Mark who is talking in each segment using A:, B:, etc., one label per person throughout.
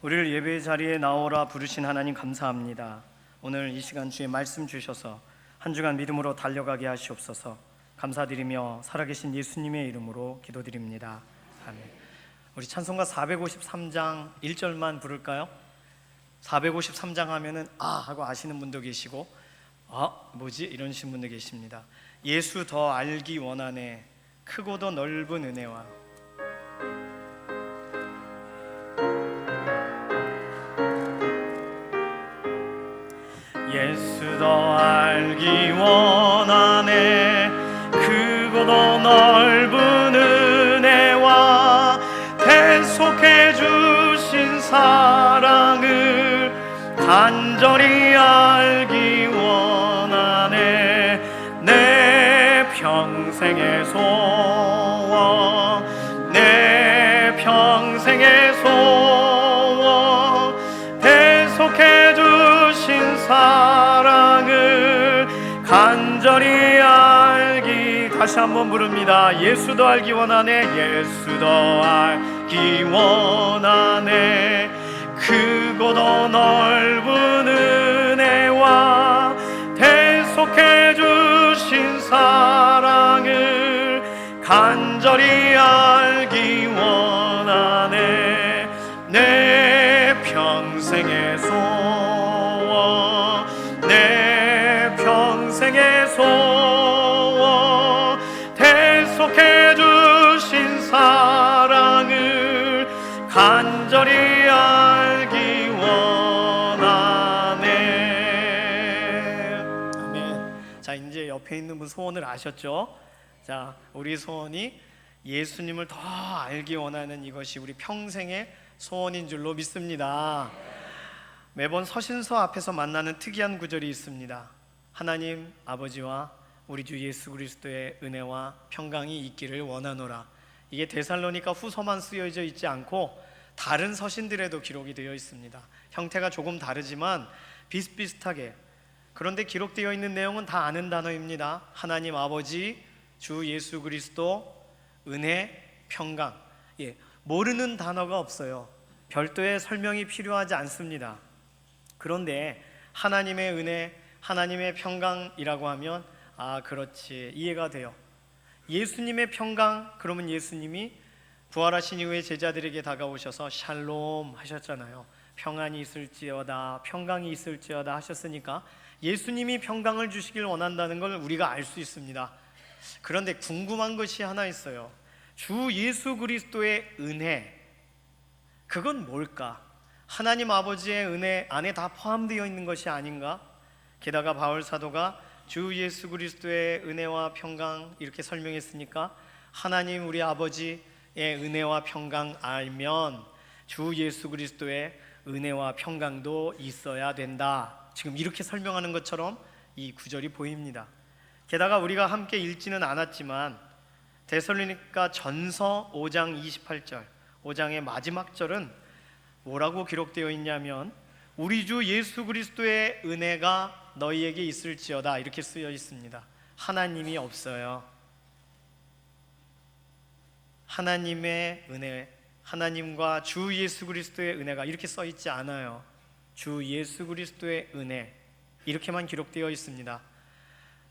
A: 우리를 예배의 자리에 나오라 부르신 하나님 감사합니다. 오늘 이 시간 주의 말씀 주셔서 한 주간 믿음으로 달려가게 하시옵소서. 감사드리며 살아계신 예수님의 이름으로 기도드립니다. 아멘. 우리 찬송가 453장 1절만 부를까요? 453장 하면은 하고 아시는 분도 계시고 뭐지? 이러신 분도 계십니다. 예수 더 알기 원하네 크고도 넓은 은혜와. 예수 더 알기 원하네 크고도 넓은 은혜와 대속해 주신 사랑을 간절히 알기 원하네. 내 평생의 소원, 내 평생의 소원, 대속해 주신 사랑을 간절히 알기. 다시 한번 부릅니다. 예수 더 알기 원하네, 예수 더 알기 원하네 크고도 넓은 은혜와 대속해 주신 사랑을 간절히 알기 원하네. 내 평생의 소원, 내 평생의 소원, 대속해 주신 사랑을 간절히 알기 원하네. 아멘. 자, 이제 옆에 있는 분 소원을 아셨죠? 자, 우리 소원이 예수님을 더 알기 원하는 이것이 우리 평생의 소원인 줄로 믿습니다. 매번 서신서 앞에서 만나는 특이한 구절이 있습니다. 하나님 아버지와 우리 주 예수 그리스도의 은혜와 평강이 있기를 원하노라. 이게 데살로니가 후서만 쓰여져 있지 않고 다른 서신들에도 기록이 되어 있습니다. 형태가 조금 다르지만 비슷비슷하게, 그런데 기록되어 있는 내용은 다 아는 단어입니다. 하나님 아버지, 주 예수 그리스도, 은혜, 평강. 모르는 단어가 없어요. 별도의 설명이 필요하지 않습니다. 그런데 하나님의 은혜, 하나님의 평강이라고 하면 그렇지, 이해가 돼요. 예수님의 평강, 그러면 예수님이 부활하신 이후에 제자들에게 다가오셔서 샬롬 하셨잖아요. 평안이 있을지어다, 평강이 있을지어다 하셨으니까 예수님이 평강을 주시길 원한다는 걸 우리가 알 수 있습니다. 그런데 궁금한 것이 하나 있어요. 주 예수 그리스도의 은혜, 그건 뭘까? 하나님 아버지의 은혜 안에 다 포함되어 있는 것이 아닌가? 게다가 바울 사도가 주 예수 그리스도의 은혜와 평강 이렇게 설명했으니까 하나님 우리 아버지의 은혜와 평강 알면 주 예수 그리스도의 은혜와 평강도 있어야 된다, 지금 이렇게 설명하는 것처럼 이 구절이 보입니다. 게다가 우리가 함께 읽지는 않았지만 데살로니가 전서 5장 28절, 5장의 마지막 절은 뭐라고 기록되어 있냐면 우리 주 예수 그리스도의 은혜가 너희에게 있을지어다 이렇게 쓰여 있습니다. 하나님이 없어요. 하나님의 은혜, 하나님과 주 예수 그리스도의 은혜가 이렇게 써 있지 않아요. 주 예수 그리스도의 은혜 이렇게만 기록되어 있습니다.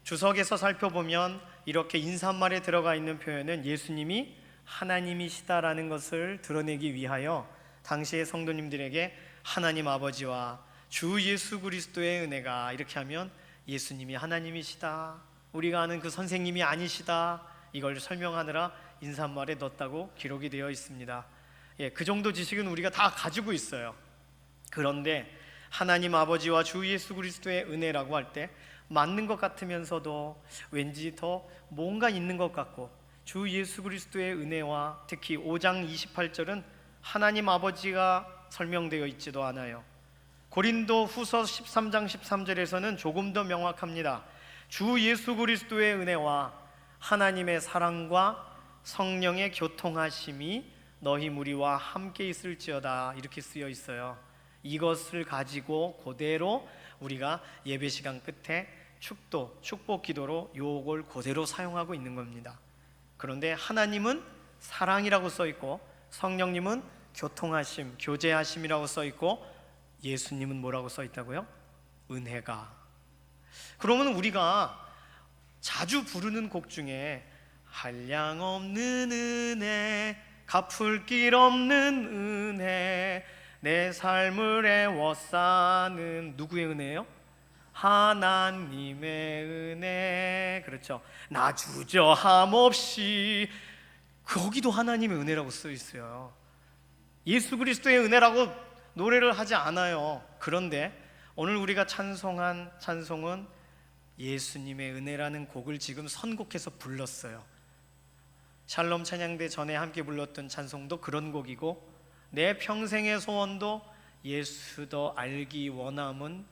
A: 주석에서 살펴보면 이렇게 인사말에 들어가 있는 표현은 예수님이 하나님이시다라는 것을 드러내기 위하여 당시의 성도님들에게 하나님 아버지와 주 예수 그리스도의 은혜가, 이렇게 하면 예수님이 하나님이시다, 우리가 아는 그 선생님이 아니시다, 이걸 설명하느라 인사말에 넣었다고 기록이 되어 있습니다. 그 정도 지식은 우리가 다 가지고 있어요. 그런데 하나님 아버지와 주 예수 그리스도의 은혜라고 할 때 맞는 것 같으면서도 왠지 더 뭔가 있는 것 같고, 주 예수 그리스도의 은혜와 특히 5장 28절은 하나님 아버지가 설명되어 있지도 않아요. 고린도 후서 13장 13절에서는 조금 더 명확합니다. 주 예수 그리스도의 은혜와 하나님의 사랑과 성령의 교통하심이 너희 무리와 함께 있을지어다 이렇게 쓰여 있어요. 이것을 가지고 그대로 우리가 예배 시간 끝에 축복 기도로 요걸 그대로 사용하고 있는 겁니다. 그런데 하나님은 사랑이라고 써 있고 성령님은 교통하심, 교제하심이라고 써 있고 예수님은 뭐라고 써 있다고요? 은혜가. 그러면 우리가 자주 부르는 곡 중에 한량없는 은혜, 갚을 길 없는 은혜, 내 삶을 애워싸는 누구의 은혜예요? 하나님의 은혜. 그렇죠. 나 주저함 없이, 거기도 하나님의 은혜라고 써 있어요. 예수 그리스도의 은혜라고 노래를 하지 않아요. 그런데 오늘 우리가 찬송한 찬송은 예수님의 은혜라는 곡을 지금 선곡해서 불렀어요. 샬롬 찬양대 전에 함께 불렀던 찬송도 그런 곡이고, 내 평생의 소원도 예수 더 알기 원함은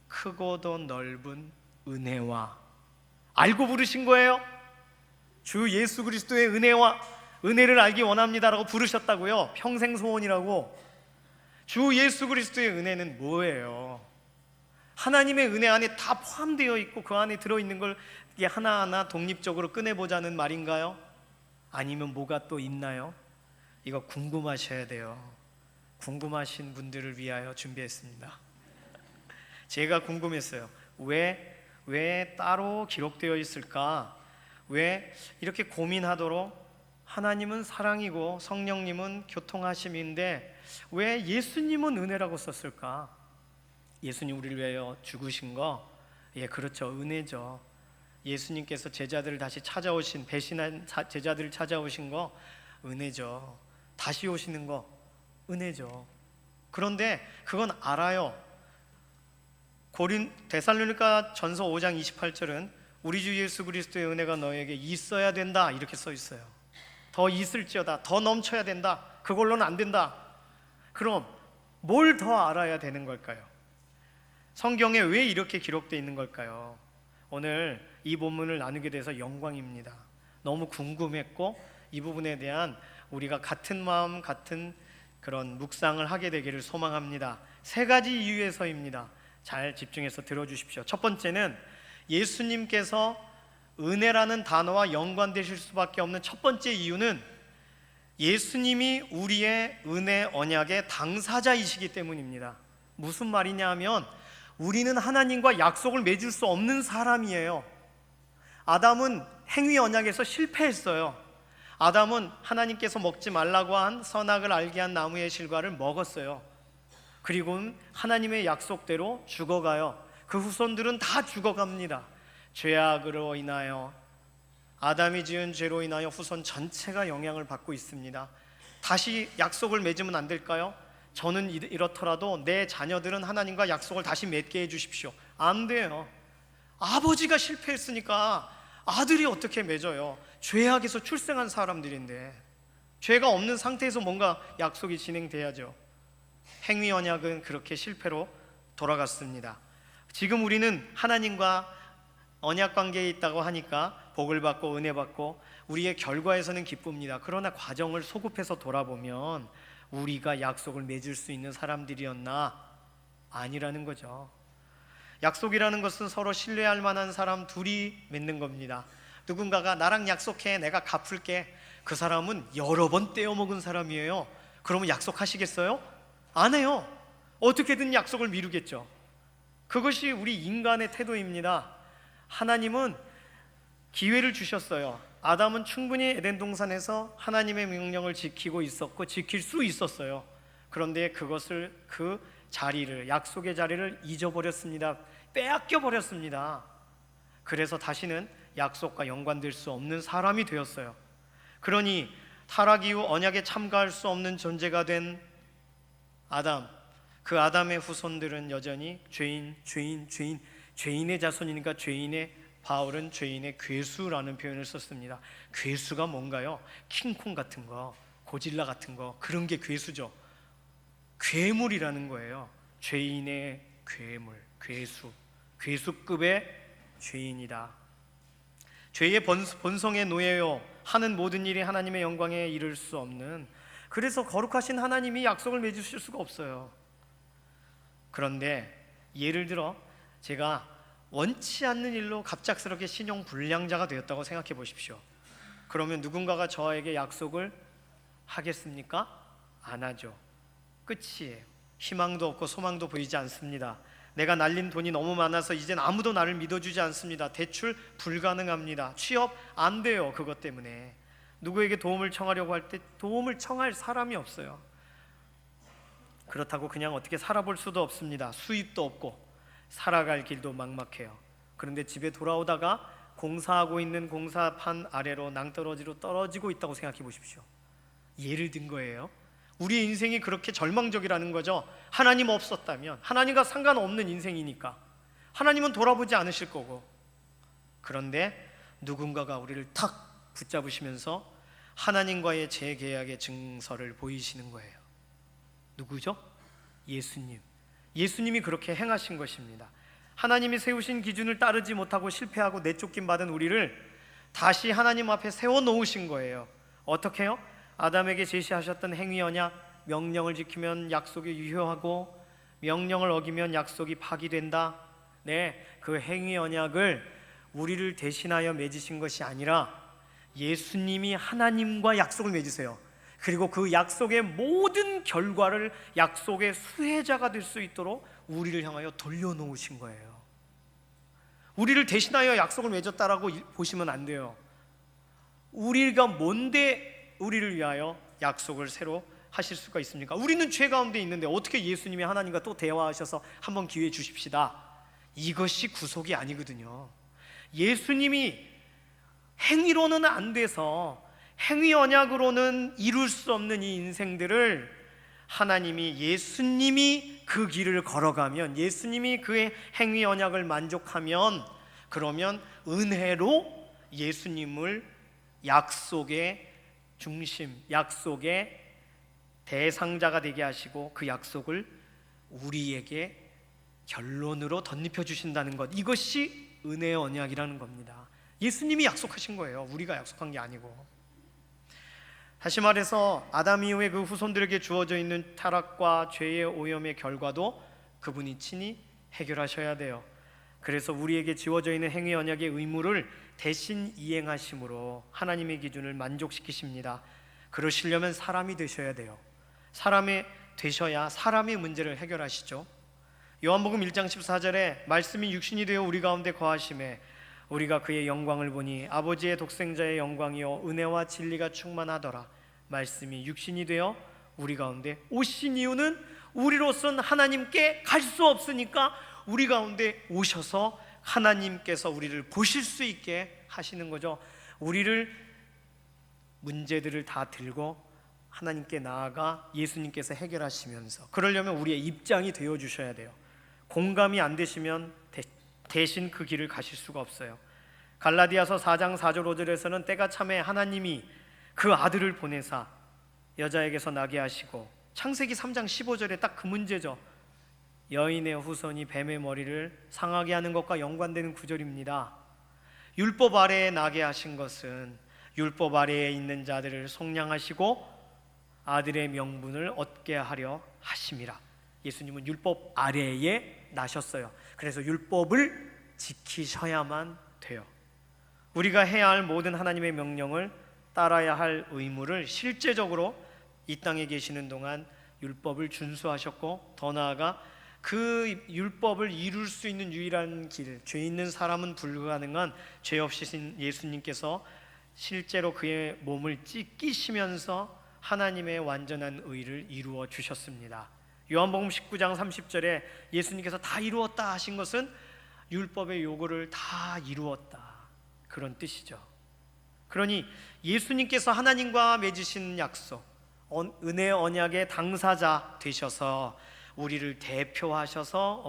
A: 크고도 넓은 은혜와. 알고 부르신 거예요. 주 예수 그리스도의 은혜와 은혜를 알기 원합니다라고 부르셨다고요. 평생 소원이라고. 주 예수 그리스도의 은혜는 뭐예요? 하나님의 은혜 안에 다 포함되어 있고 그 안에 들어있는 걸 하나하나 독립적으로 꺼내보자는 말인가요? 아니면 뭐가 또 있나요? 이거 궁금하셔야 돼요. 궁금하신 분들을 위하여 준비했습니다. 제가 궁금했어요. 왜 따로 기록되어 있을까? 왜 이렇게 고민하도록, 하나님은 사랑이고 성령님은 교통하심인데 왜 예수님은 은혜라고 썼을까? 예수님 우리를 위하여 죽으신 거, 예, 그렇죠. 은혜죠. 예수님께서 제자들을 다시 찾아오신, 배신한 제자들을 찾아오신 거 은혜죠. 다시 오시는 거 은혜죠. 그런데 그건 알아요. 데살로니가 전서 5장 28절은 우리 주 예수 그리스도의 은혜가 너에게 있어야 된다 이렇게 써 있어요. 더 있을지어다, 더 넘쳐야 된다, 그걸로는 안 된다. 그럼 뭘 더 알아야 되는 걸까요? 성경에 왜 이렇게 기록되어 있는 걸까요? 오늘 이 본문을 나누게 돼서 영광입니다. 너무 궁금했고 이 부분에 대한 우리가 같은 마음, 같은 그런 묵상을 하게 되기를 소망합니다. 세 가지 이유에서입니다. 잘 집중해서 들어주십시오. 첫 번째는 예수님께서 은혜라는 단어와 연관되실 수밖에 없는 첫 번째 이유는 예수님이 우리의 은혜 언약의 당사자이시기 때문입니다. 무슨 말이냐 하면 우리는 하나님과 약속을 맺을 수 없는 사람이에요. 아담은 행위 언약에서 실패했어요. 아담은 하나님께서 먹지 말라고 한 선악을 알게 한 나무의 실과를 먹었어요. 그리고 하나님의 약속대로 죽어가요. 그 후손들은 다 죽어갑니다. 죄악으로 인하여, 아담이 지은 죄로 인하여 후손 전체가 영향을 받고 있습니다. 다시 약속을 맺으면 안 될까요? 저는 이렇더라도 내 자녀들은 하나님과 약속을 다시 맺게 해주십시오. 안 돼요. 아버지가 실패했으니까 아들이 어떻게 맺어요? 죄악에서 출생한 사람들인데, 죄가 없는 상태에서 뭔가 약속이 진행돼야죠. 행위 언약은 그렇게 실패로 돌아갔습니다. 지금 우리는 하나님과 언약 관계에 있다고 하니까 복을 받고 은혜 받고 우리의 결과에서는 기쁩니다. 그러나 과정을 소급해서 돌아보면 우리가 약속을 맺을 수 있는 사람들이었나? 아니라는 거죠. 약속이라는 것은 서로 신뢰할 만한 사람 둘이 맺는 겁니다. 누군가가 나랑 약속해, 내가 갚을게. 그 사람은 여러 번 떼어먹은 사람이에요. 그러면 약속하시겠어요? 안 해요. 어떻게든 약속을 미루겠죠. 그것이 우리 인간의 태도입니다. 하나님은 기회를 주셨어요. 아담은 충분히 에덴 동산에서 하나님의 명령을 지키고 있었고 지킬 수 있었어요. 그런데 그것을, 그 자리를, 약속의 자리를 잊어버렸습니다. 빼앗겨 버렸습니다. 그래서 다시는 약속과 연관될 수 없는 사람이 되었어요. 그러니 타락 이후 언약에 참가할 수 없는 존재가 된 아담, 그 아담의 후손들은 여전히 죄인의 자손이니까 바울은 죄인의 괴수라는 표현을 썼습니다. 괴수가 뭔가요? 킹콩 같은 거, 고질라 같은 거, 그런 게 괴수죠. 괴물이라는 거예요. 죄인의 괴물, 괴수급의 죄인이다. 죄의 본성의 노예요. 하는 모든 일이 하나님의 영광에 이를 수 없는, 그래서 거룩하신 하나님이 약속을 맺으실 수가 없어요. 그런데 예를 들어 제가 원치 않는 일로 갑작스럽게 신용 불량자가 되었다고 생각해 보십시오. 그러면 누군가가 저에게 약속을 하겠습니까? 안 하죠. 끝이에요. 희망도 없고 소망도 보이지 않습니다. 내가 날린 돈이 너무 많아서 이젠 아무도 나를 믿어주지 않습니다. 대출 불가능합니다. 취업 안 돼요. 그것 때문에 누구에게 도움을 청하려고 할 때 도움을 청할 사람이 없어요. 그렇다고 그냥 어떻게 살아볼 수도 없습니다. 수입도 없고 살아갈 길도 막막해요. 그런데 집에 돌아오다가 공사하고 있는 공사판 아래로 낭떠러지로 떨어지고 있다고 생각해 보십시오. 예를 든 거예요. 우리의 인생이 그렇게 절망적이라는 거죠. 하나님 없었다면, 하나님과 상관없는 인생이니까 하나님은 돌아보지 않으실 거고, 그런데 누군가가 우리를 탁 붙잡으시면서 하나님과의 재계약의 증서를 보이시는 거예요. 누구죠? 예수님. 예수님이 그렇게 행하신 것입니다. 하나님이 세우신 기준을 따르지 못하고 실패하고 내쫓김 받은 우리를 다시 하나님 앞에 세워놓으신 거예요. 어떻게 해요? 아담에게 제시하셨던 행위 언약, 명령을 지키면 약속이 유효하고 명령을 어기면 약속이 파기된다. 네, 그 행위 언약을 우리를 대신하여 맺으신 것이 아니라 예수님이 하나님과 약속을 맺으세요. 그리고 그 약속의 모든 결과를 약속의 수혜자가 될 수 있도록 우리를 향하여 돌려놓으신 거예요. 우리를 대신하여 약속을 맺었다라고 보시면 안 돼요. 우리가 뭔데 우리를 위하여 약속을 새로 하실 수가 있습니까? 우리는 죄 가운데 있는데 어떻게 예수님이 하나님과 또 대화하셔서 한번 기회 주십시다, 이것이 구속이 아니거든요. 예수님이 행위로는 안 돼서 행위 언약으로는 이룰 수 없는 이 인생들을 하나님이, 예수님이 그 길을 걸어가면, 예수님이 그의 행위 언약을 만족하면, 그러면 은혜로 예수님을 약속의 중심, 약속의 대상자가 되게 하시고 그 약속을 우리에게 결론으로 덧입혀 주신다는 것, 이것이 은혜의 언약이라는 겁니다. 예수님이 약속하신 거예요. 우리가 약속한 게 아니고. 다시 말해서 아담 이후에 그 후손들에게 주어져 있는 타락과 죄의 오염의 결과도 그분이 친히 해결하셔야 돼요. 그래서 우리에게 지워져 있는 행위 언약의 의무를 대신 이행하심으로 하나님의 기준을 만족시키십니다. 그러시려면 사람이 되셔야 돼요. 사람이 되셔야 사람의 문제를 해결하시죠. 요한복음 1장 14절에 말씀이 육신이 되어 우리 가운데 거하심에 우리가 그의 영광을 보니 아버지의 독생자의 영광이요 은혜와 진리가 충만하더라. 말씀이 육신이 되어 우리 가운데 오신 이유는 우리로서는 하나님께 갈 수 없으니까 우리 가운데 오셔서 하나님께서 우리를 보실 수 있게 하시는 거죠. 우리를, 문제들을 다 들고 하나님께 나아가 예수님께서 해결하시면서, 그러려면 우리의 입장이 되어 주셔야 돼요. 공감이 안 되시면 대신 그 길을 가실 수가 없어요. 갈라디아서 4장 4절 5절에서는 때가 참에 하나님이 그 아들을 보내사 여자에게서 나게 하시고, 창세기 3장 15절에 딱 그 문제죠. 여인의 후손이 뱀의 머리를 상하게 하는 것과 연관되는 구절입니다. 율법 아래에 나게 하신 것은 율법 아래에 있는 자들을 속량하시고 아들의 명분을 얻게 하려 하심이라. 예수님은 율법 아래에 나셨어요. 그래서 율법을 지키셔야만 돼요. 우리가 해야 할 모든 하나님의 명령을 따라야 할 의무를 실제적으로 이 땅에 계시는 동안 율법을 준수하셨고, 더 나아가 그 율법을 이룰 수 있는 유일한 길, 죄 있는 사람은 불가능한 죄 없으신 예수님께서 실제로 그의 몸을 찢기시면서 하나님의 완전한 의를 이루어 주셨습니다. 요한복음 19장 30절에 예수님께서 다 이루었다 하신 것은 율법의 요구를 다 이루었다, 그런 뜻이죠. 그러니 예수님께서 하나님과 맺으신 약속, 은혜의 언약의 당사자 되셔서 우리를 대표하셔서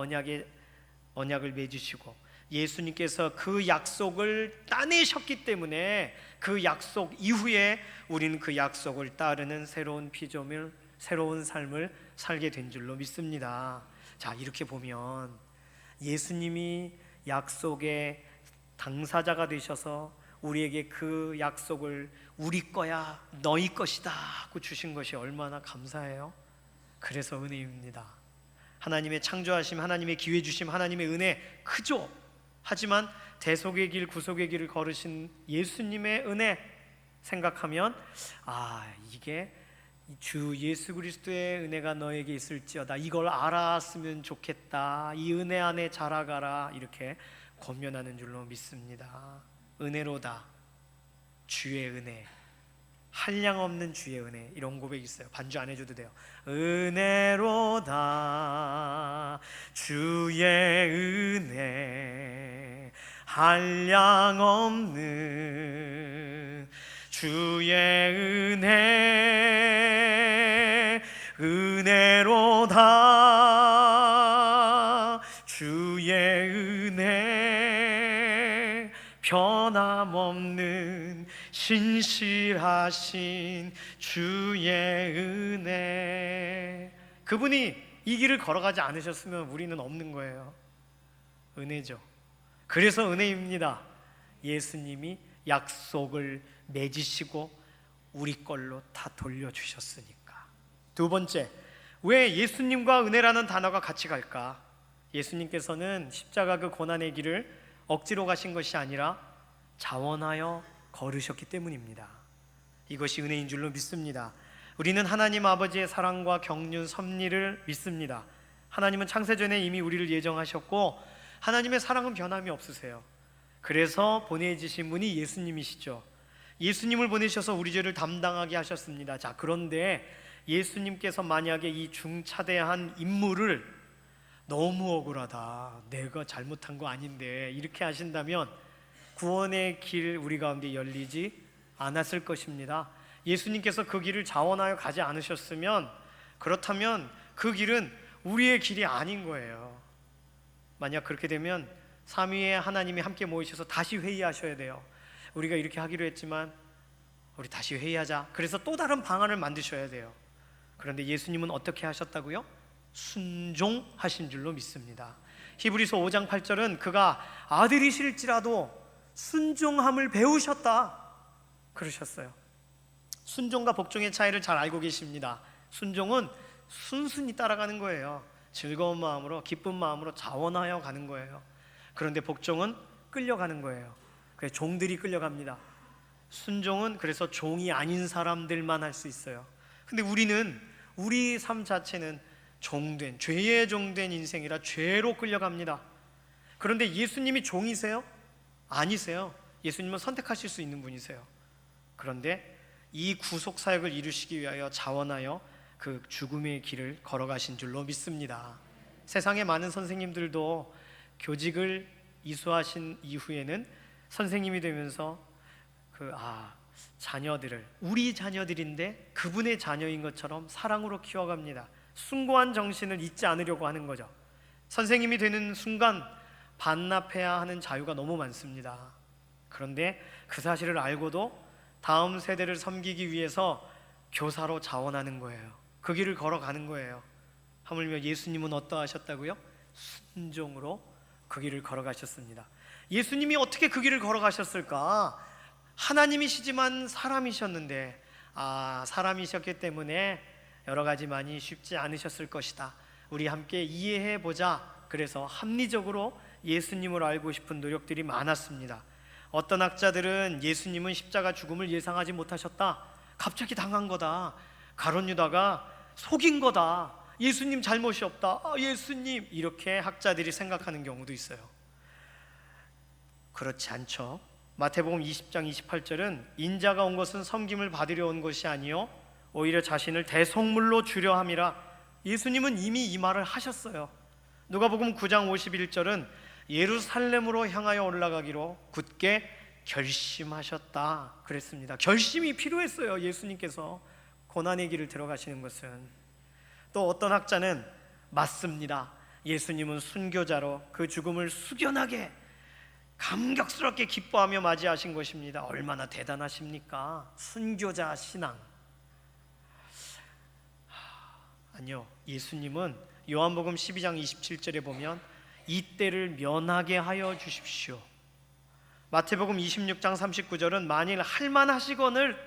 A: 언약을 맺으시고, 예수님께서 그 약속을 따내셨기 때문에 그 약속 이후에 우리는 그 약속을 따르는 새로운 피조물, 새로운 삶을 살게 된 줄로 믿습니다. 자, 이렇게 보면 예수님이 약속의 당사자가 되셔서 우리에게 그 약속을 우리 거야, 너희 것이다 하고 주신 것이 얼마나 감사해요. 그래서 은혜입니다. 하나님의 창조하심, 하나님의 기회 주심, 하나님의 은혜 크죠. 하지만 대속의 길, 구속의 길을 걸으신 예수님의 은혜 생각하면, 이게 주 예수 그리스도의 은혜가 너에게 있을지어다. 이걸 알았으면 좋겠다. 이 은혜 안에 자라가라. 이렇게 권면하는 줄로 믿습니다. 은혜로다. 주의 은혜. 한량없는 주의 은혜. 이런 고백이 있어요. 반주 안 해줘도 돼요. 은혜로다. 주의 은혜. 한량없는 주의 은혜. 은혜로다. 주의 은혜. 변함없는 신실하신 주의 은혜. 그분이 이 길을 걸어가지 않으셨으면 우리는 없는 거예요. 은혜죠. 그래서 은혜입니다. 예수님이 약속을 맺으시고 우리 걸로 다 돌려주셨으니까. 두 번째, 왜 예수님과 은혜라는 단어가 같이 갈까? 예수님께서는 십자가 그 고난의 길을 억지로 가신 것이 아니라 자원하여 걸으셨기 때문입니다. 이것이 은혜인 줄로 믿습니다. 우리는 하나님 아버지의 사랑과 경륜, 섭리를 믿습니다. 하나님은 창세전에 이미 우리를 예정하셨고 하나님의 사랑은 변함이 없으세요. 그래서 보내주신 분이 예수님이시죠. 예수님을 보내셔서 우리 죄를 담당하게 하셨습니다. 자, 그런데 예수님께서 만약에 이 중차대한 임무를 너무 억울하다, 내가 잘못한 거 아닌데 이렇게 하신다면 구원의 길 우리 가운데 열리지 않았을 것입니다. 예수님께서 그 길을 자원하여 가지 않으셨으면, 그렇다면 그 길은 우리의 길이 아닌 거예요. 만약 그렇게 되면 삼위의 하나님이 함께 모이셔서 다시 회의하셔야 돼요. 우리가 이렇게 하기로 했지만 우리 다시 회의하자. 그래서 또 다른 방안을 만드셔야 돼요. 그런데 예수님은 어떻게 하셨다고요? 순종하신 줄로 믿습니다. 히브리서 5장 8절은 그가 아들이실지라도 순종함을 배우셨다 그러셨어요. 순종과 복종의 차이를 잘 알고 계십니다. 순종은 순순히 따라가는 거예요. 즐거운 마음으로, 기쁜 마음으로 자원하여 가는 거예요. 그런데 복종은 끌려가는 거예요. 그래서 종들이 끌려갑니다. 순종은 그래서 종이 아닌 사람들만 할 수 있어요. 근데 우리는, 우리 삶 자체는 종된, 죄의 종된 인생이라 죄로 끌려갑니다. 그런데 예수님이 종이세요? 아니세요. 예수님은 선택하실 수 있는 분이세요. 그런데 이 구속 사역을 이루시기 위하여 자원하여 그 죽음의 길을 걸어가신 줄로 믿습니다. 세상의 많은 선생님들도 교직을 이수하신 이후에는 선생님이 되면서 자녀들을 우리 자녀들인데 그분의 자녀인 것처럼 사랑으로 키워갑니다. 숭고한 정신을 잊지 않으려고 하는 거죠. 선생님이 되는 순간 반납해야 하는 자유가 너무 많습니다. 그런데 그 사실을 알고도 다음 세대를 섬기기 위해서 교사로 자원하는 거예요. 그 길을 걸어가는 거예요. 하물며 예수님은 어떠하셨다고요? 순종으로 그 길을 걸어가셨습니다. 예수님이 어떻게 그 길을 걸어가셨을까? 하나님이시지만 사람이셨는데, 사람이셨기 때문에 여러 가지 많이 쉽지 않으셨을 것이다. 우리 함께 이해해보자. 그래서 합리적으로 예수님을 알고 싶은 노력들이 많았습니다. 어떤 학자들은 예수님은 십자가 죽음을 예상하지 못하셨다, 갑자기 당한 거다, 가룟 유다가 속인 거다, 예수님 잘못이 없다, 예수님, 이렇게 학자들이 생각하는 경우도 있어요. 그렇지 않죠. 마태복음 20장 28절은 인자가 온 것은 섬김을 받으려 온 것이 아니요 오히려 자신을 대속물로 주려 함이라. 예수님은 이미 이 말을 하셨어요. 누가복음 9장 51절은 예루살렘으로 향하여 올라가기로 굳게 결심하셨다 그랬습니다. 결심이 필요했어요. 예수님께서 고난의 길을 들어가시는 것은. 또 어떤 학자는 맞습니다. 예수님은 순교자로 그 죽음을 숙연하게 감격스럽게 기뻐하며 맞이하신 것입니다. 얼마나 대단하십니까? 순교자 신앙. 아니요, 예수님은 요한복음 12장 27절에 보면 이 때를 면하게 하여 주십시오. 마태복음 26장 39절은 만일 할만하시거늘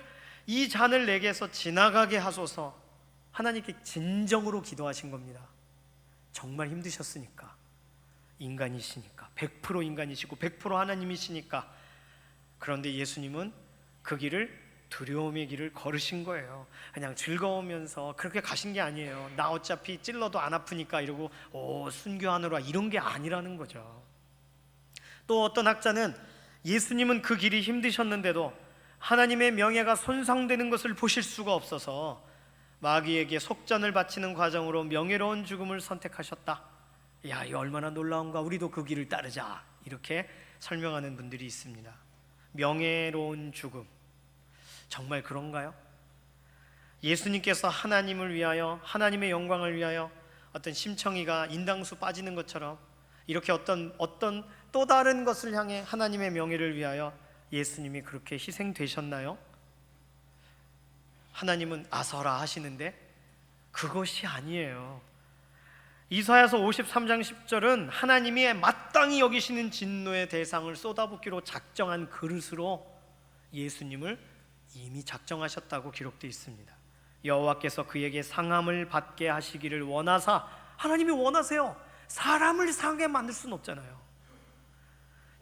A: 이 잔을 내게서 지나가게 하소서. 하나님께 진정으로 기도하신 겁니다. 정말 힘드셨으니까, 인간이시니까, 100% 인간이시고 100% 하나님이시니까. 그런데 예수님은 그 길을 두려움의 길을 걸으신 거예요. 그냥 즐거우면서 그렇게 가신 게 아니에요. 나 어차피 찔러도 안 아프니까 이러고 순교하느라 이런 게 아니라는 거죠. 또 어떤 학자는 예수님은 그 길이 힘드셨는데도 하나님의 명예가 손상되는 것을 보실 수가 없어서 마귀에게 속전을 바치는 과정으로 명예로운 죽음을 선택하셨다. 야, 이 얼마나 놀라운가. 우리도 그 길을 따르자. 이렇게 설명하는 분들이 있습니다. 명예로운 죽음, 정말 그런가요? 예수님께서 하나님을 위하여, 하나님의 영광을 위하여 어떤 심청이가 인당수 빠지는 것처럼 이렇게 어떤 또 다른 것을 향해 하나님의 명예를 위하여 예수님이 그렇게 희생되셨나요? 하나님은 아서라 하시는데 그것이 아니에요. 이사야서 53장 10절은 하나님이 마땅히 여기시는 진노의 대상을 쏟아붓기로 작정한 그릇으로 예수님을 이미 작정하셨다고 기록되어 있습니다. 여호와께서 그에게 상함을 받게 하시기를 원하사, 하나님이 원하세요. 사람을 상하게 만들 수는 없잖아요.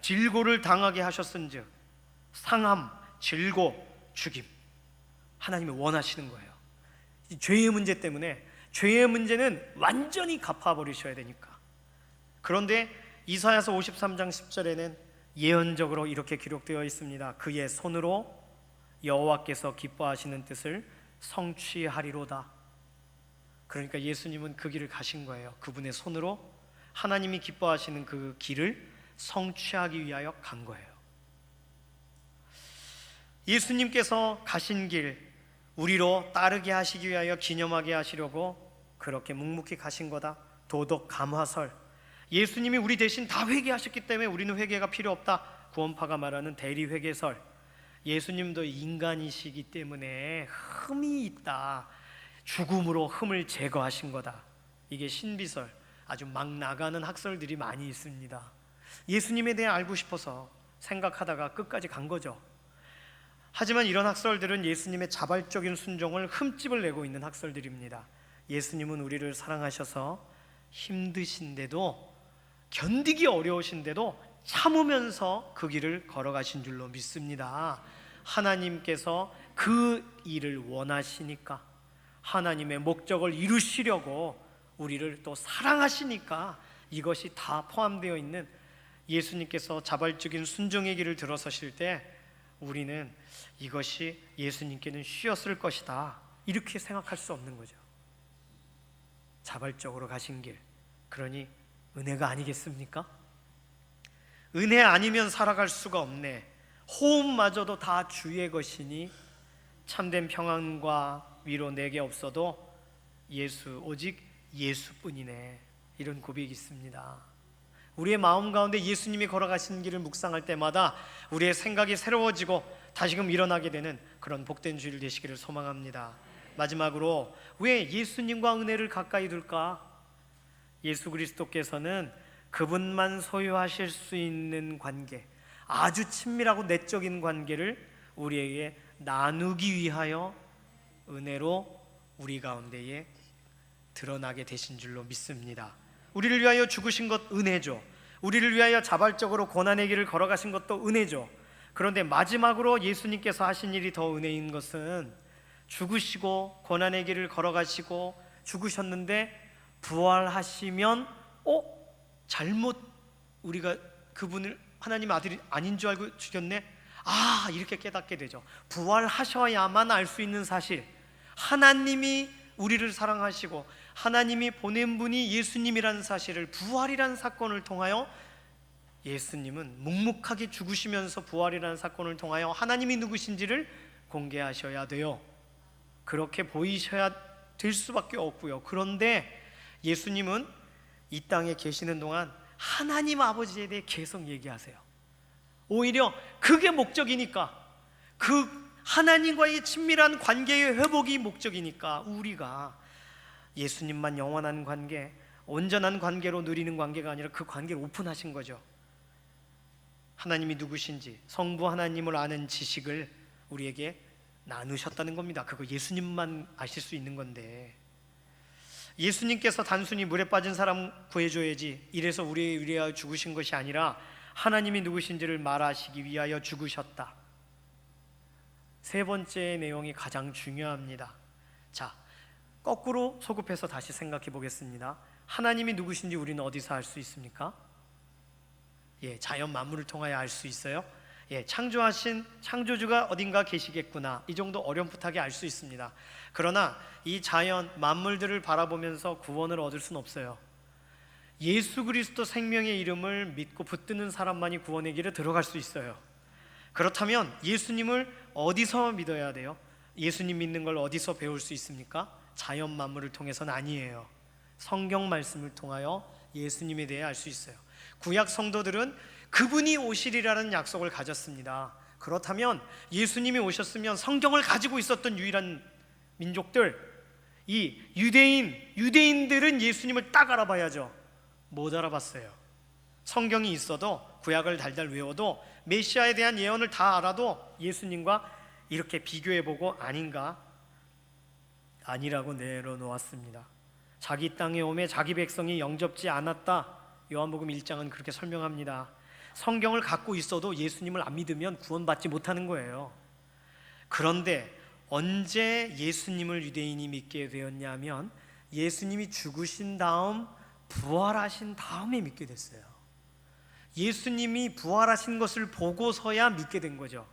A: 질고를 당하게 하셨은즉, 상함, 질고, 죽임, 하나님이 원하시는 거예요. 이 죄의 문제 때문에, 죄의 문제는 완전히 갚아버리셔야 되니까. 그런데 이사야서 53장 10절에는 예언적으로 이렇게 기록되어 있습니다. 그의 손으로 여호와께서 기뻐하시는 뜻을 성취하리로다. 그러니까 예수님은 그 길을 가신 거예요. 그분의 손으로 하나님이 기뻐하시는 그 길을 성취하기 위하여 간 거예요. 예수님께서 가신 길, 우리로 따르게 하시기 위하여 기념하게 하시려고 그렇게 묵묵히 가신 거다. 도덕 감화설, 예수님이 우리 대신 다 회개하셨기 때문에 우리는 회개가 필요 없다. 구원파가 말하는 대리회개설, 예수님도 인간이시기 때문에 흠이 있다. 죽음으로 흠을 제거하신 거다. 이게 신비설, 아주 막 나가는 학설들이 많이 있습니다. 예수님에 대해 알고 싶어서 생각하다가 끝까지 간 거죠. 하지만 이런 학설들은 예수님의 자발적인 순종을 흠집을 내고 있는 학설들입니다. 예수님은 우리를 사랑하셔서 힘드신데도, 견디기 어려우신데도 참으면서 그 길을 걸어가신 줄로 믿습니다. 하나님께서 그 일을 원하시니까, 하나님의 목적을 이루시려고 우리를 또 사랑하시니까 이것이 다 포함되어 있는, 예수님께서 자발적인 순종의 길을 들어서실 때 우리는 이것이 예수님께는 쉬었을 것이다 이렇게 생각할 수 없는 거죠. 자발적으로 가신 길, 그러니 은혜가 아니겠습니까? 은혜 아니면 살아갈 수가 없네. 호흡마저도 다 주의 것이니 참된 평안과 위로 내게 없어도 예수, 오직 예수뿐이네. 이런 고백이 있습니다. 우리의 마음 가운데 예수님이 걸어가신 길을 묵상할 때마다 우리의 생각이 새로워지고 다시금 일어나게 되는 그런 복된 주일 되시기를 소망합니다. 마지막으로 왜 예수님과 은혜를 가까이 둘까? 예수 그리스도께서는 그분만 소유하실 수 있는 관계, 아주 친밀하고 내적인 관계를 우리에게 나누기 위하여 은혜로 우리 가운데에 드러나게 되신 줄로 믿습니다. 우리를 위하여 죽으신 것 은혜죠. 우리를 위하여 자발적으로 고난의 길을 걸어가신 것도 은혜죠. 그런데 마지막으로 예수님께서 하신 일이 더 은혜인 것은, 죽으시고 고난의 길을 걸어가시고 죽으셨는데 부활하시면 잘못 우리가 그분을 하나님 아들이 아닌 줄 알고 죽였네? 이렇게 깨닫게 되죠. 부활하셔야만 알 수 있는 사실, 하나님이 우리를 사랑하시고 하나님이 보낸 분이 예수님이라는 사실을, 부활이라는 사건을 통하여, 예수님은 묵묵하게 죽으시면서 부활이라는 사건을 통하여 하나님이 누구신지를 공개하셔야 돼요. 그렇게 보이셔야 될 수밖에 없고요. 그런데 예수님은 이 땅에 계시는 동안 하나님 아버지에 대해 계속 얘기하세요. 오히려 그게 목적이니까, 그 하나님과의 친밀한 관계의 회복이 목적이니까 우리가 예수님만 영원한 관계, 온전한 관계로 누리는 관계가 아니라 그 관계를 오픈하신 거죠. 하나님이 누구신지, 성부 하나님을 아는 지식을 우리에게 나누셨다는 겁니다. 그거 예수님만 아실 수 있는 건데, 예수님께서 단순히 물에 빠진 사람 구해줘야지 이래서 우리를 위하여 죽으신 것이 아니라 하나님이 누구신지를 말하시기 위하여 죽으셨다. 세 번째 내용이 가장 중요합니다. 자, 거꾸로 소급해서 다시 생각해 보겠습니다. 하나님이 누구신지 우리는 어디서 알 수 있습니까? 자연 만물을 통하여 알 수 있어요. 창조하신 창조주가 어딘가 계시겠구나, 이 정도 어렴풋하게 알 수 있습니다. 그러나 이 자연 만물들을 바라보면서 구원을 얻을 수는 없어요. 예수 그리스도 생명의 이름을 믿고 붙드는 사람만이 구원의 길에 들어갈 수 있어요. 그렇다면 예수님을 어디서 믿어야 돼요? 예수님 믿는 걸 어디서 배울 수 있습니까? 자연 만물을 통해서는 아니에요. 성경 말씀을 통하여 예수님에 대해 알 수 있어요. 구약 성도들은 그분이 오시리라는 약속을 가졌습니다. 그렇다면 예수님이 오셨으면 성경을 가지고 있었던 유일한 민족들, 이 유대인들은 예수님을 딱 알아봐야죠. 못 알아봤어요. 성경이 있어도, 구약을 달달 외워도, 메시아에 대한 예언을 다 알아도 예수님과 이렇게 비교해보고 아니라고 내려놓았습니다. 자기 땅에 오매 자기 백성이 영접지 않았다. 요한복음 1장은 그렇게 설명합니다. 성경을 갖고 있어도 예수님을 안 믿으면 구원받지 못하는 거예요. 그런데 언제 예수님을 유대인이 믿게 되었냐면 예수님이 죽으신 다음 부활하신 다음에 믿게 됐어요. 예수님이 부활하신 것을 보고서야 믿게 된 거죠.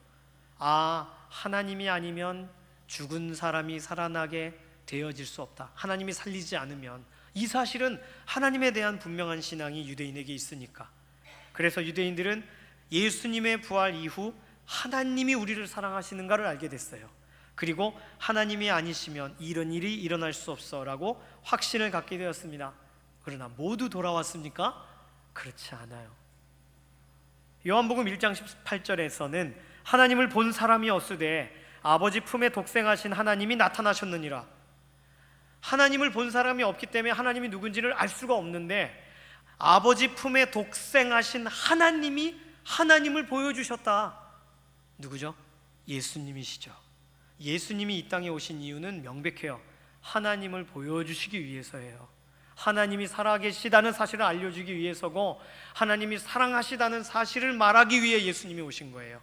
A: 하나님이 아니면 죽은 사람이 살아나게 되어질 수 없다. 하나님이 살리지 않으면. 이 사실은 하나님에 대한 분명한 신앙이 유대인에게 있으니까. 그래서 유대인들은 예수님의 부활 이후 하나님이 우리를 사랑하시는가를 알게 됐어요. 그리고 하나님이 아니시면 이런 일이 일어날 수 없어라고 확신을 갖게 되었습니다. 그러나 모두 돌아왔습니까? 그렇지 않아요. 요한복음 1장 18절에서는 하나님을 본 사람이 없으되 아버지 품에 독생하신 하나님이 나타나셨느니라. 하나님을 본 사람이 없기 때문에 하나님이 누군지를 알 수가 없는데, 아버지 품에 독생하신 하나님이 하나님을 보여주셨다. 누구죠? 예수님이시죠. 예수님이 이 땅에 오신 이유는 명백해요. 하나님을 보여주시기 위해서예요. 하나님이 살아계시다는 사실을 알려주기 위해서고, 하나님이 사랑하시다는 사실을 말하기 위해 예수님이 오신 거예요.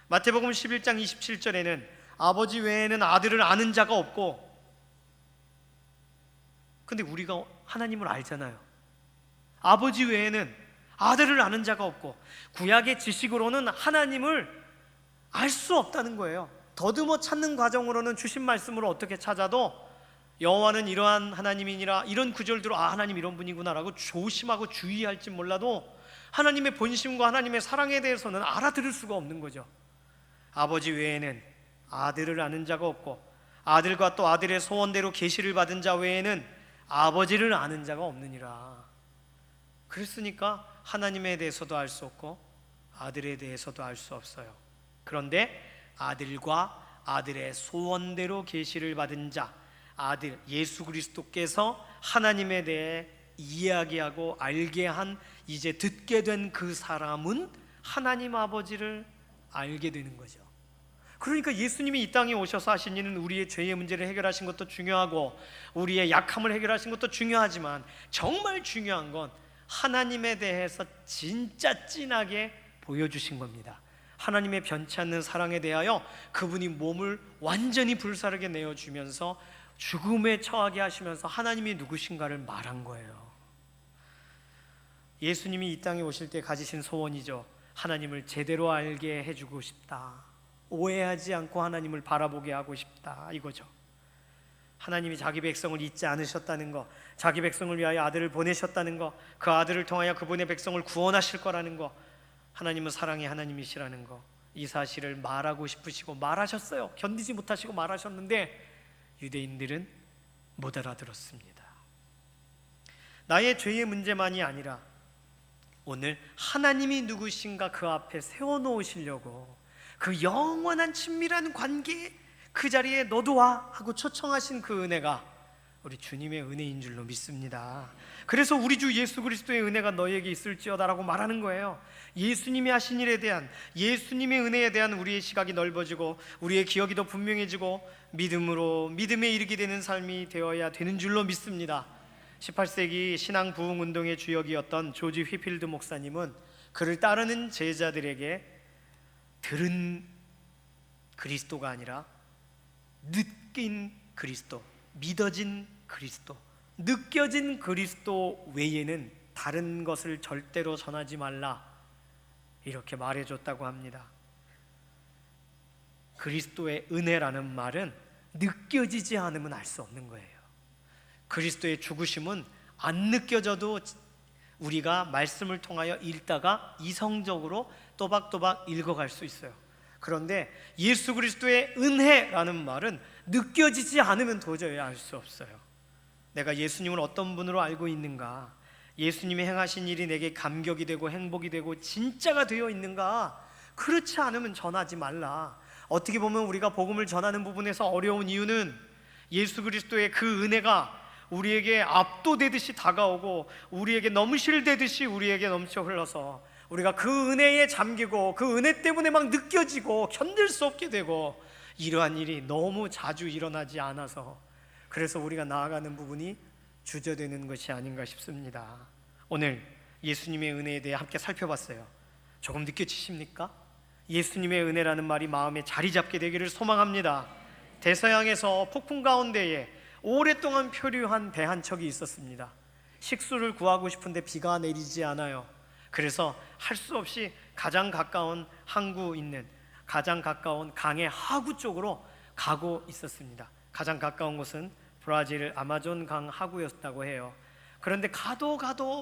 A: 마태복음 11장 27절에는 아버지 외에는 아들을 아는 자가 없고, 근데 우리가 하나님을 알잖아요. 아버지 외에는 아들을 아는 자가 없고, 구약의 지식으로는 하나님을 알 수 없다는 거예요. 더듬어 찾는 과정으로는 주신 말씀으로 어떻게 찾아도 여호와는 이러한 하나님이니라, 이런 구절들로 하나님 이런 분이구나라고 조심하고 주의할지 몰라도 하나님의 본심과 하나님의 사랑에 대해서는 알아들을 수가 없는 거죠. 아버지 외에는 아들을 아는 자가 없고, 아들과 또 아들의 소원대로 계시를 받은 자 외에는 아버지를 아는 자가 없느니라. 그랬으니까 하나님에 대해서도 알 수 없고 아들에 대해서도 알 수 없어요. 그런데 아들과 아들의 소원대로 계시를 받은 자, 아들 예수 그리스도께서 하나님에 대해 이야기하고 알게 한, 이제 듣게 된 그 사람은 하나님 아버지를 알게 되는 거죠. 그러니까 예수님이 이 땅에 오셔서 하신 일은 우리의 죄의 문제를 해결하신 것도 중요하고 우리의 약함을 해결하신 것도 중요하지만, 정말 중요한 건 하나님에 대해서 진짜 진하게 보여주신 겁니다. 하나님의 변치 않는 사랑에 대하여 그분이 몸을 완전히 불사르게 내어주면서 죽음에 처하게 하시면서 하나님이 누구신가를 말한 거예요. 예수님이 이 땅에 오실 때 가지신 소원이죠. 하나님을 제대로 알게 해주고 싶다. 오해하지 않고 하나님을 바라보게 하고 싶다, 이거죠. 하나님이 자기 백성을 잊지 않으셨다는 거, 자기 백성을 위하여 아들을 보내셨다는 거, 그 아들을 통하여 그분의 백성을 구원하실 거라는 거, 하나님은 사랑의 하나님이시라는 거, 이 사실을 말하고 싶으시고 말하셨어요. 견디지 못하시고 말하셨는데 유대인들은 못 알아들었습니다. 나의 죄의 문제만이 아니라 오늘 하나님이 누구신가 그 앞에 세워놓으시려고, 그 영원한 친밀한 관계, 그 자리에 너도 와 하고 초청하신 그 은혜가 우리 주님의 은혜인 줄로 믿습니다. 그래서 우리 주 예수 그리스도의 은혜가 너에게 있을지어다라고 말하는 거예요. 예수님이 하신 일에 대한, 예수님의 은혜에 대한 우리의 시각이 넓어지고 우리의 기억이 더 분명해지고 믿음에 이르게 되는 삶이 되어야 되는 줄로 믿습니다. 18세기 신앙 부흥 운동의 주역이었던 조지 휘필드 목사님은 그를 따르는 제자들에게 들은 그리스도가 아니라 느낀 그리스도, 믿어진 그리스도, 느껴진 그리스도 외에는 다른 것을 절대로 전하지 말라, 이렇게 말해줬다고 합니다. 그리스도의 은혜라는 말은 느껴지지 않으면 알 수 없는 거예요. 그리스도의 죽으심은 안 느껴져도 우리가 말씀을 통하여 읽다가 이성적으로 또박또박 읽어갈 수 있어요. 그런데 예수 그리스도의 은혜라는 말은 느껴지지 않으면 도저히 알 수 없어요. 내가 예수님을 어떤 분으로 알고 있는가, 예수님이 행하신 일이 내게 감격이 되고 행복이 되고 진짜가 되어 있는가, 그렇지 않으면 전하지 말라. 어떻게 보면 우리가 복음을 전하는 부분에서 어려운 이유는 예수 그리스도의 그 은혜가 우리에게 압도되듯이 다가오고 우리에게 넘실대듯이 우리에게 넘쳐 흘러서 우리가 그 은혜에 잠기고 그 은혜 때문에 막 느껴지고 견딜 수 없게 되고, 이러한 일이 너무 자주 일어나지 않아서 그래서 우리가 나아가는 부분이 주저되는 것이 아닌가 싶습니다. 오늘 예수님의 은혜에 대해 함께 살펴봤어요. 조금 느껴지십니까? 예수님의 은혜라는 말이 마음에 자리 잡게 되기를 소망합니다. 대서양에서 폭풍 가운데에 오랫동안 표류한 배 한 척이 있었습니다. 식수를 구하고 싶은데 비가 내리지 않아요. 그래서 할 수 없이 가장 가까운 항구 있는, 가장 가까운 강의 하구 쪽으로 가고 있었습니다. 가장 가까운 곳은 브라질 아마존 강 하구였다고 해요. 그런데 가도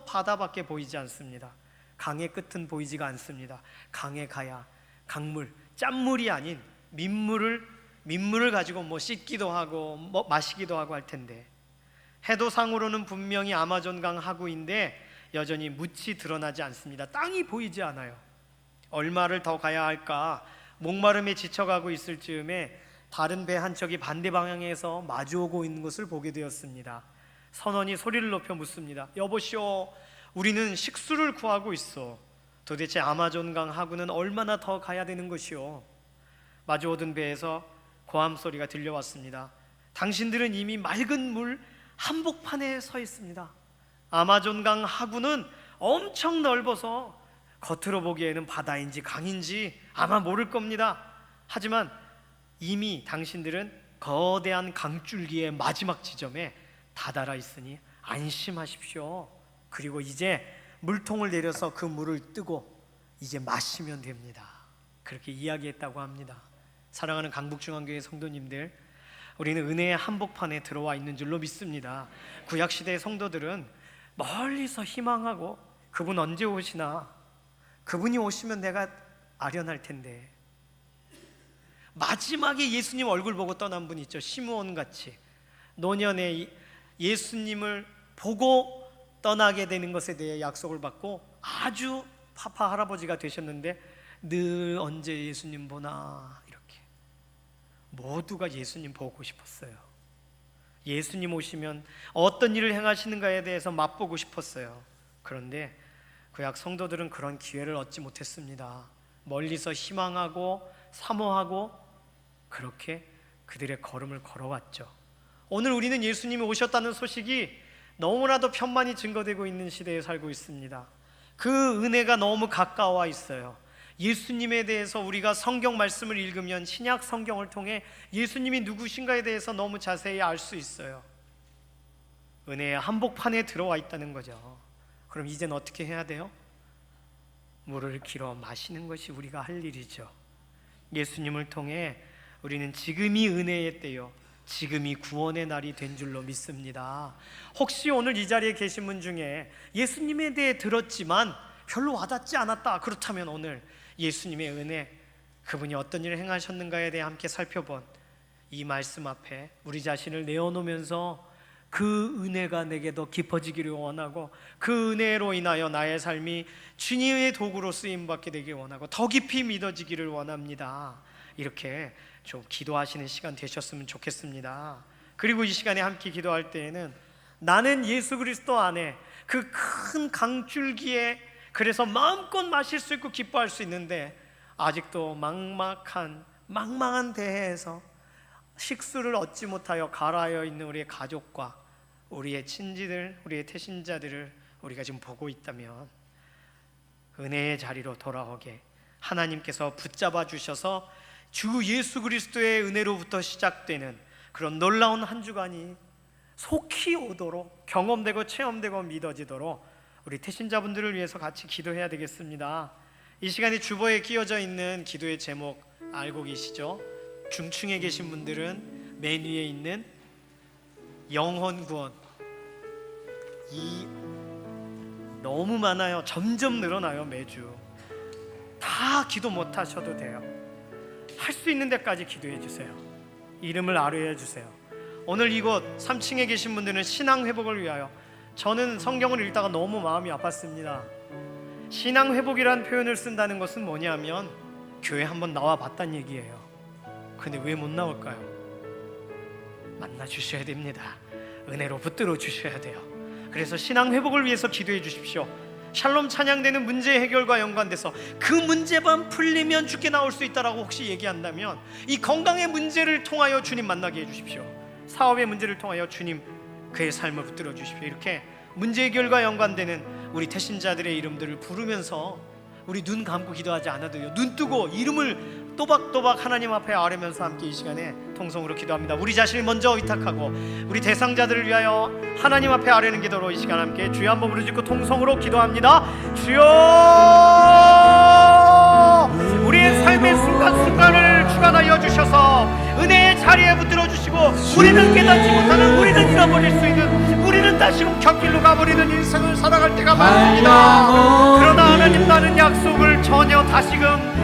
A: 바다밖에 보이지 않습니다. 강의 끝은 보이지가 않습니다. 강에 가야 강물, 짠물이 아닌 민물을 가지고 뭐 씻기도 하고 뭐 마시기도 하고 할 텐데, 해도상으로는 분명히 아마존강 하구인데 여전히 묻이 드러나지 않습니다. 땅이 보이지 않아요. 얼마를 더 가야 할까 목마름에 지쳐가고 있을 즈음에 다른 배 한 척이 반대 방향에서 마주오고 있는 것을 보게 되었습니다. 선원이 소리를 높여 묻습니다. 여보시오, 우리는 식수를 구하고 있어. 도대체 아마존강 하구는 얼마나 더 가야 되는 것이오? 마주오던 배에서 고함 소리가 들려왔습니다. 당신들은 이미 맑은 물 한복판에 서 있습니다. 아마존강 하구는 엄청 넓어서 겉으로 보기에는 바다인지 강인지 아마 모를 겁니다. 하지만 이미 당신들은 거대한 강줄기의 마지막 지점에 다다라 있으니 안심하십시오. 그리고 이제 물통을 내려서 그 물을 뜨고 이제 마시면 됩니다. 그렇게 이야기했다고 합니다. 사랑하는 강북중앙교회 성도님들, 우리는 은혜의 한복판에 들어와 있는 줄로 믿습니다. 구약시대의 성도들은 멀리서 희망하고 그분 언제 오시나, 그분이 오시면 내가 아련할 텐데, 마지막에 예수님 얼굴 보고 떠난 분 있죠. 시므온같이 노년에 예수님을 보고 떠나게 되는 것에 대해 약속을 받고 아주 파파 할아버지가 되셨는데 늘 언제 예수님 보나, 이렇게 모두가 예수님 보고 싶었어요. 예수님 오시면 어떤 일을 행하시는가에 대해서 맛보고 싶었어요. 그런데 구약 성도들은 그런 기회를 얻지 못했습니다. 멀리서 희망하고 사모하고 그렇게 그들의 걸음을 걸어왔죠. 오늘 우리는 예수님이 오셨다는 소식이 너무나도 편만이 증거되고 있는 시대에 살고 있습니다. 그 은혜가 너무 가까워 있어요. 예수님에 대해서 우리가 성경 말씀을 읽으면 신약 성경을 통해 예수님이 누구신가에 대해서 너무 자세히 알 수 있어요. 은혜의 한복판에 들어와 있다는 거죠. 그럼 이젠 어떻게 해야 돼요? 물을 길어 마시는 것이 우리가 할 일이죠. 예수님을 통해 우리는 지금이 은혜의 때요, 지금이 구원의 날이 된 줄로 믿습니다. 혹시 오늘 이 자리에 계신 분 중에 예수님에 대해 들었지만 별로 와닿지 않았다, 그렇다면 오늘 예수님의 은혜, 그분이 어떤 일을 행하셨는가에 대해 함께 살펴본 이 말씀 앞에 우리 자신을 내어놓으면서 그 은혜가 내게 더 깊어지기를 원하고, 그 은혜로 인하여 나의 삶이 주님의 도구로 쓰임받게 되길 원하고 더 깊이 믿어지기를 원합니다. 이렇게 좀 기도하시는 시간 되셨으면 좋겠습니다. 그리고 이 시간에 함께 기도할 때에는 나는 예수 그리스도 안에 그 큰 강줄기에 그래서 마음껏 마실 수 있고 기뻐할 수 있는데, 아직도 망망한 대해에서 식수를 얻지 못하여 가라앉아 있는 우리의 가족과 우리의 친지들, 우리의 태신자들을 우리가 지금 보고 있다면 은혜의 자리로 돌아오게 하나님께서 붙잡아 주셔서 주 예수 그리스도의 은혜로부터 시작되는 그런 놀라운 한 주간이 속히 오도록, 경험되고 체험되고 믿어지도록 우리 태신자분들을 위해서 같이 기도해야 되겠습니다. 이 시간에 주보에 끼워져 있는 기도의 제목 알고 계시죠? 중층에 계신 분들은 맨 위에 있는 영혼 구원. 이 너무 많아요. 점점 늘어나요. 매주 다 기도 못 하셔도 돼요. 할 수 있는 데까지 기도해 주세요. 이름을 아뢰어 주세요. 오늘 이곳 3층에 계신 분들은 신앙 회복을 위하여, 저는 성경을 읽다가 너무 마음이 아팠습니다. 신앙 회복이란 표현을 쓴다는 것은 뭐냐면 교회 한번 나와 봤단 얘기예요. 근데 왜 못 나올까요? 만나 주셔야 됩니다. 은혜로 붙들어 주셔야 돼요. 그래서 신앙 회복을 위해서 기도해 주십시오. 샬롬 찬양되는 문제 해결과 연관돼서 그 문제만 풀리면 주께 나올 수 있다라고 혹시 얘기한다면 이 건강의 문제를 통하여 주님 만나게 해주십시오. 사업의 문제를 통하여 주님 그의 삶을 붙들어 주십시오. 이렇게 문제 해결과 연관되는 우리 태신자들의 이름들을 부르면서 우리 눈 감고 기도하지 않아도요, 눈 뜨고 이름을 또박또박 하나님 앞에 아뢰면서 함께 이 시간에 통성으로 기도합니다. 우리 자신을 먼저 의탁하고 우리 대상자들을 위하여 하나님 앞에 아뢰는 기도로 이 시간 함께 주여 한번 부르짖고 통성으로 기도합니다. 주여, 우리의 삶의 순간순간을 주관하여 주셔서 은혜의 자리에 붙들어 주시고, 우리는 깨닫지 못하는, 우리는 잃어버릴 수 있는, 우리는 다시금 곁길로 가버리는 인생을 살아갈 때가 많습니다. 그러나 하나님, 나는 약속을 전혀 다시금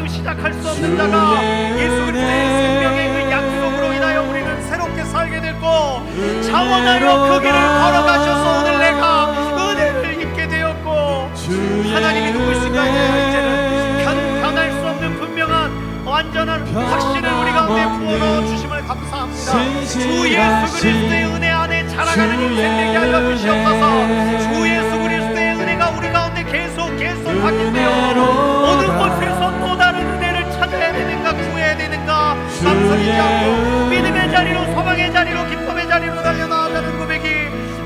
A: 시작할 수 없는 자가 예수 그리스도의 생명의 그 약속으로 인하여 우리는 새롭게 살게 됐고, 자원하여 그 길을 걸어가셔서 오늘 내가 은혜를 입게 되었고, 하나님이 누구신가 이제는 변할 수 없는 분명한 완전한 확신을 우리 가운데 부어넣어 주심을 감사합니다. 주 예수 그리스도의 은혜 안에 자라가는 인생 되게 하여 주시옵소서. 주 예수 그리스도의 은혜가 우리 가운데 계속 확인되어 어느 곳에서 또 다른 은혜를 찾아야 되는가, 구해야 되는가 망설이지 않고 믿음의 자리로, 소망의 자리로, 기쁨의 자리로 달려나아가는 고백이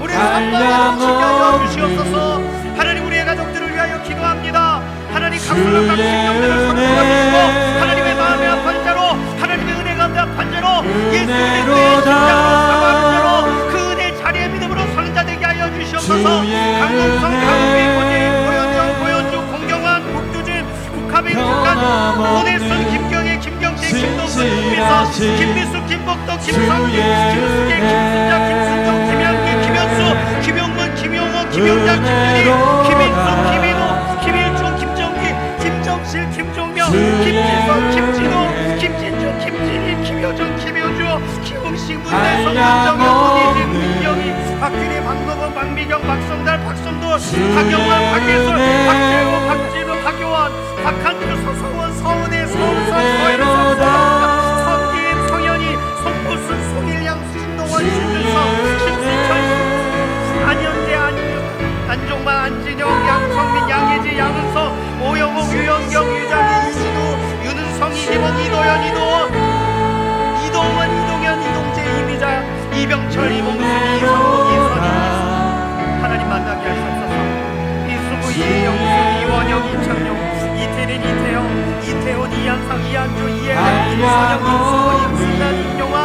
A: 우리 삶가운데 넘치게 하여 주시옵소서. 하나님, 우리의 가족들을 위하여 기도합니다. 하나님, 각설한 각 생명들을 선포해 주시고, 하나님의 마음의 아픈 자로, 하나님의 은혜 가운데 아픈 자로, 예수 그리스도의 십자가로 사과하는 자로 그 은혜 자리에 믿음으로 서는 자 되게 하여 주시옵소서. 강동성, 강우비, 고재인, 고현정, 고현주, 공경환, 국두진, 국하빈, 국간, 오네선, 김경애, 김경재, 김동수, 김미선, 김미수, 김복덕, 김성기, 김수계, 김순자, 김순정, 김양기, 김현수, 김용문, 김용호, 김용장, 김준희, 김인수, 김인호, 김일중, 김정기, 김정실, 김종명, 김지선, 김진호, 김진주, 김진희, 김효정, 김효주, 김웅식, 문대성, 문정현, 문희진, 문경희, 박균희, 박노건, 박미경, 박성달, 박성도, 박영환, 박예솔, 박재호, 박진우, 박효환, 박한주, 서성원, 서은혜, 서은선, 서혜로, 성김, 성현이, 송보순, 송일양, 신동원, 신준성, 신순철, 안현재, 안종만, 안진영, 양성민, 양혜지, 양은석, 오영옥, 유영경, 유장희, 유진우, 윤은성, 이기봉, 이도현, 이동원, 이동현, 이동재, 이미자, 이병철, 이봉순, 이성국, 이선희, 하나님 만나게 하시옵소서. 이수구, 이영순, 이원영, 이창용, 이태린, 이태영, 이태훈, 이한상, 이한주, 이혜원, 이선영, 임수호, 임순단, 임용환,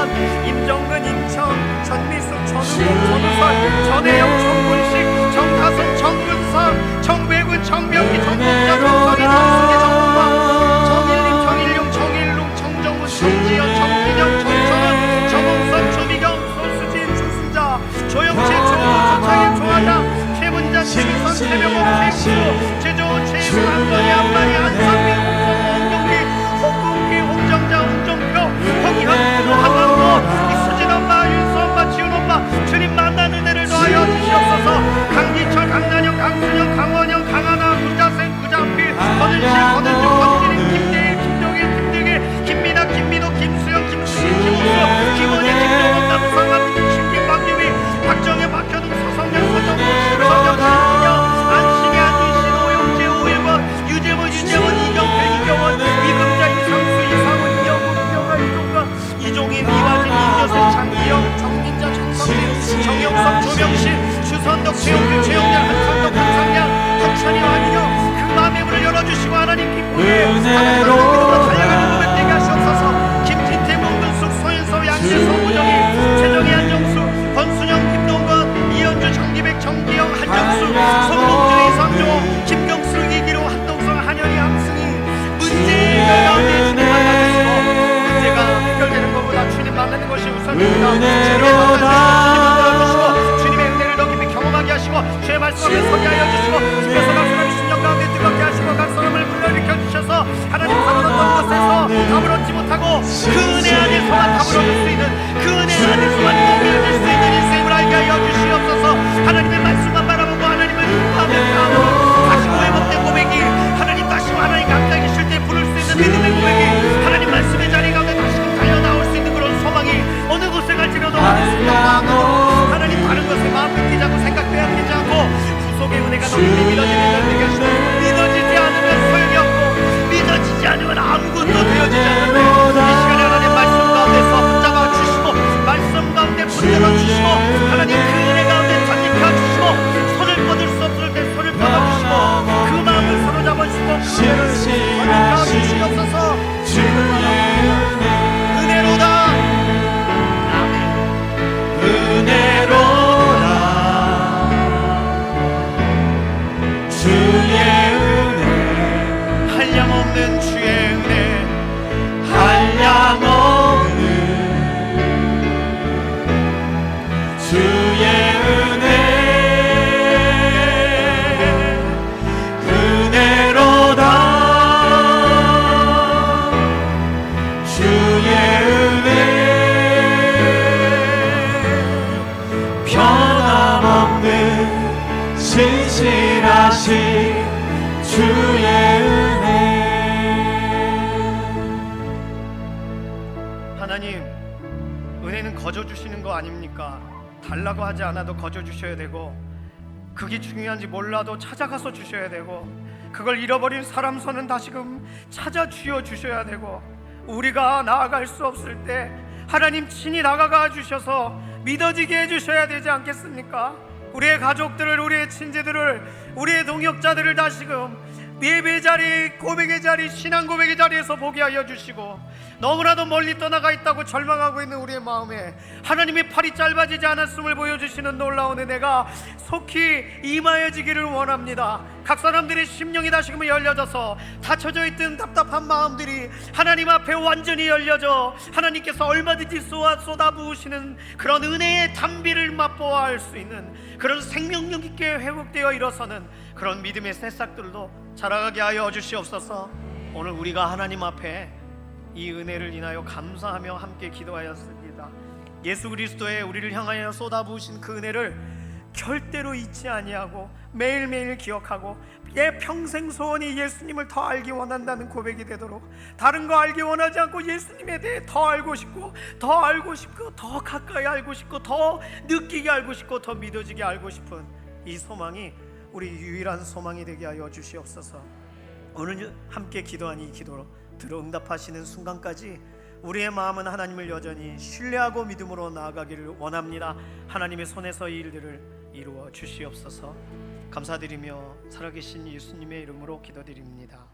A: 임정근, 임청, 전미숙, 전우국, 전우설, 전혜영, 정군식, 정다성, 정근상, 정배군, 정명기, 정복자, 정성희, 정수기, 정국만, 정일림, 정일용, 정일룽, 정정훈, 정지연, 정기정, 정천원, 정홍선, 조미경, 손수진, 조순자, 조영채, 조호, 조창현, 조화장, 최문자, 최민선, 최명옥, 최수, 최조훈, 최수, 한번이, 한번이, 한상민, 홍성호, 홍경기, 홍국기, 홍정자, 홍정표, 홍현수, 한강모, 이수진 엄마, 윤수 엄마, 지훈 엄마, 주님 만나는 은혜를 더하여 주시옵소서. 강기철, 강난영, 강순영, 강원영, 강하나, 구자생, 구장필, 권은실, 권은주, 권진인, 김대일, 김종일, 김대길, 김민아, 김민호, 김수영, 김수진, 김옥수, 김원희, 김종원, 남성환, 김신기, 박유미, 박정현, 박현웅, 서성현, 서정국, 서정, 신진영, 안신이, 안윤신, 오영재, 오일권, 유재원, 이경필, 이경원, 이금자, 이상수, 이상훈, 이영국, 이영아, 이종관, 이종인, 이화진, 이교세, 장기영, 정민자, 정성진, 정영석, 조명신, 주선덕, 최용필, 최용렬, 한선덕, 한상양, 한찬이, 한인영, 그 마음의 문을 열어주시고 하나님 기쁨에 하나님 앞에 믿음으로 달려가는 고백되게 하시옵소서. 박정수, 손봉주, 이상조, 김경수, 이기로, 한동성, 한현희, 함승희 문제 가운데 주님 만나주시고 문제가 해결되는 것보다 주님 만나는 것이 우선입니다. 주님의 은혜를 더 깊이 경험하게 하시고 주의 말씀 앞에 서게 하여 주시고 주께서 각 사람의 심령 가운데 뜨겁게 하시고 각 사람을 불러일으켜 주셔서 하나님 가물었던 곳에서 답을 얻지 못하고 그 은혜 안에서만 답을 얻을 수 있는 그 은혜 안에서만 꿈을 얻을 수 있는 인생을 알게 하여 주시옵소서. 하나님의 말씀만 바라보고 하나님을 기뻐하며 따라오는 다시 회복된 고백이 하나님 다시 하나님 가까이 계실 때 부를 수 있는 믿음의 고백이 하나님 말씀의 자리 가운데 다시금 달려나올 수 있는 그런 소망이 어느 곳에 갈지라도 하나님 다른 것에 마음 뺏기지 않고 생각 빼앗기지 않고 구속의 은혜가 너무 믿어지는 날 되게 하시고 믿어지지 않으면 소용이 없고 믿어지지 않으면 아무것도 되어지지 않는데 이 시간에 하나님 말씀 가운데서 붙잡아 주시고 말씀 가운데 붙들어 주시고 하나님 그 은혜 가운데 전입해 주시고 손을 뻗을 수 없을 때 손을 뻗어주시고 그 마음을 사로잡아 주시고 그 은혜를 전입해 주시옵소서. 은혜로다 은혜로다 주의 은혜 한량없는 주의 은혜 한량없는 주의 은혜 은혜로다 주의 은혜 변함없는 신실하신 주의 은혜. 하나님, 은혜는 거저 주시는 거 아닙니까? 달라고 하지 않아도 거저 주셔야 되고 그게 중요한지 몰라도 찾아가서 주셔야 되고 그걸 잃어버린 사람 손은 다시금 찾아 쥐어 주셔야 되고 우리가 나아갈 수 없을 때 하나님 친히 나가가 주셔서 믿어지게 해주셔야 되지 않겠습니까? 우리의 가족들을, 우리의 친지들을, 우리의 동역자들을 다시금 예배 자리, 고백의 자리, 신앙 고백의 자리에서 보게 하여 주시고 너무나도 멀리 떠나가 있다고 절망하고 있는 우리의 마음에 하나님의 팔이 짧아지지 않았음을 보여주시는 놀라운 은혜가 속히 임하여지기를 원합니다. 각 사람들의 심령이 다시금 열려져서 닫혀져 있던 답답한 마음들이 하나님 앞에 완전히 열려져 하나님께서 얼마든지 쏟아부으시는 그런 은혜의 담비를 맛보아 할 수 있는 그런 생명력 있게 회복되어 일어서는 그런 믿음의 새싹들도 자라가게 하여 주시옵소서. 오늘 우리가 하나님 앞에 이 은혜를 인하여 감사하며 함께 기도하였습니다. 예수 그리스도의 우리를 향하여 쏟아부으신 그 은혜를 절대로 잊지 아니하고 매일매일 기억하고 내 평생 소원이 예수님을 더 알기 원한다는 고백이 되도록 다른 거 알기 원하지 않고 예수님에 대해 더 알고 싶고 더 알고 싶고 더 가까이 알고 싶고 더 느끼게 알고 싶고 더 믿어지게 알고 싶은 이 소망이 우리 유일한 소망이 되게 하여 주시옵소서. 오늘 함께 기도한 이 기도로 들어 응답하시는 순간까지 우리의 마음은 하나님을 여전히 신뢰하고 믿음으로 나아가기를 원합니다. 하나님의 손에서 이 일들을 이루어 주시옵소서. 감사드리며 살아계신 예수님의 이름으로 기도드립니다.